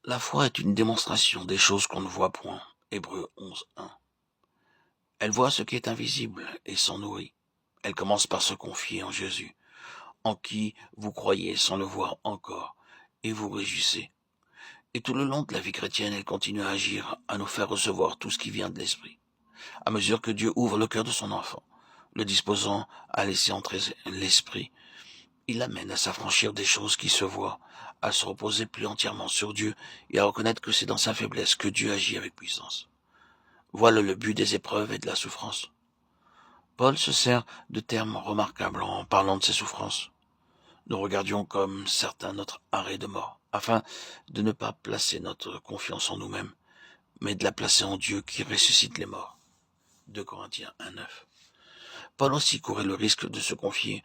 La foi est une démonstration des choses qu'on ne voit point. Hébreux 11:1. Elle voit ce qui est invisible et s'en nourrit. Elle commence par se confier en Jésus, en qui vous croyez sans le voir encore, et vous réjouissez. Et tout le long de la vie chrétienne, elle continue à agir, à nous faire recevoir tout ce qui vient de l'Esprit, à mesure que Dieu ouvre le cœur de son enfant, le disposant à laisser entrer l'Esprit. Il l'amène à s'affranchir des choses qui se voient, à se reposer plus entièrement sur Dieu et à reconnaître que c'est dans sa faiblesse que Dieu agit avec puissance. Voilà le but des épreuves et de la souffrance. Paul se sert de termes remarquables en parlant de ses souffrances. Nous regardions comme certains notre arrêt de mort, afin de ne pas placer notre confiance en nous-mêmes, mais de la placer en Dieu qui ressuscite les morts. 2 Corinthiens 1:9. Paul aussi courait le risque de se confier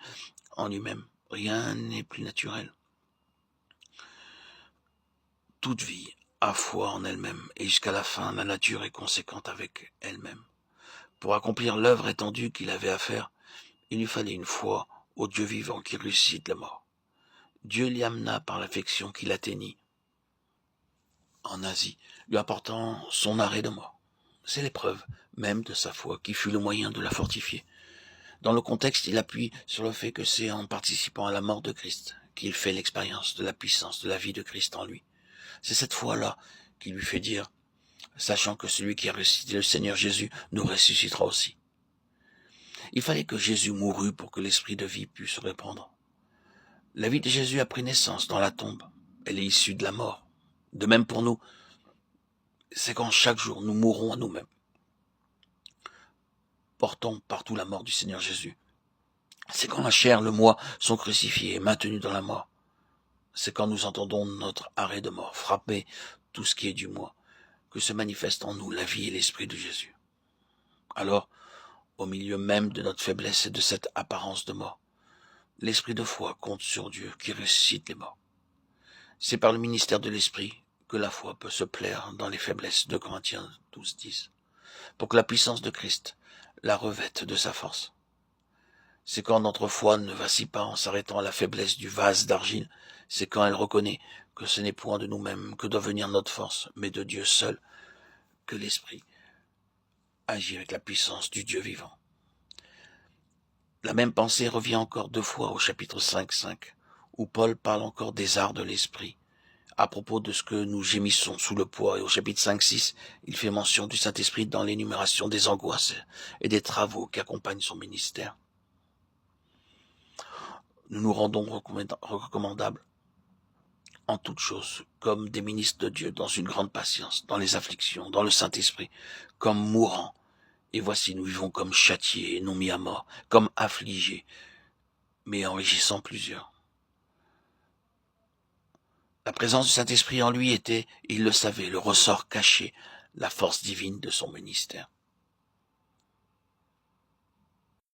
en lui-même. Rien n'est plus naturel. Toute vie a foi en elle-même, et jusqu'à la fin, la nature est conséquente avec elle-même. Pour accomplir l'œuvre étendue qu'il avait à faire, il lui fallait une foi au Dieu vivant qui ressuscite les morts. Dieu l'y amena par l'affection qu'il atteignit en Asie, lui apportant son arrêt de mort. C'est l'épreuve même de sa foi qui fut le moyen de la fortifier. Dans le contexte, il appuie sur le fait que c'est en participant à la mort de Christ qu'il fait l'expérience de la puissance de la vie de Christ en lui. C'est cette foi-là qui lui fait dire, sachant que celui qui a ressuscité le Seigneur Jésus nous ressuscitera aussi. Il fallait que Jésus mourût pour que l'esprit de vie pût se répandre. La vie de Jésus a pris naissance dans la tombe. Elle est issue de la mort. De même pour nous, c'est quand chaque jour nous mourrons à nous-mêmes. Portons partout la mort du Seigneur Jésus. C'est quand la chair, le moi, sont crucifiés et maintenus dans la mort. C'est quand nous entendons notre arrêt de mort frapper tout ce qui est du moi, que se manifeste en nous la vie et l'esprit de Jésus. Alors, au milieu même de notre faiblesse et de cette apparence de mort, l'esprit de foi compte sur Dieu qui ressuscite les morts. C'est par le ministère de l'esprit que la foi peut se plaire dans les faiblesses de Corinthiens 12:10, pour que la puissance de Christ la revête de sa force. C'est quand notre foi ne vacille pas en s'arrêtant à la faiblesse du vase d'argile, c'est quand elle reconnaît que ce n'est point de nous-mêmes que doit venir notre force, mais de Dieu seul, que l'Esprit agit avec la puissance du Dieu vivant. La même pensée revient encore 2 fois au chapitre 5:5, où Paul parle encore des arts de l'Esprit, à propos de ce que nous gémissons sous le poids, et au chapitre 5:6, il fait mention du Saint-Esprit dans l'énumération des angoisses et des travaux qui accompagnent son ministère. Nous nous rendons recommandables en toutes choses, comme des ministres de Dieu, dans une grande patience, dans les afflictions, dans le Saint-Esprit, comme mourants. Et voici, nous vivons comme châtiés et non mis à mort, comme affligés, mais enrichissant plusieurs. La présence du Saint-Esprit en lui était, il le savait, le ressort caché, la force divine de son ministère.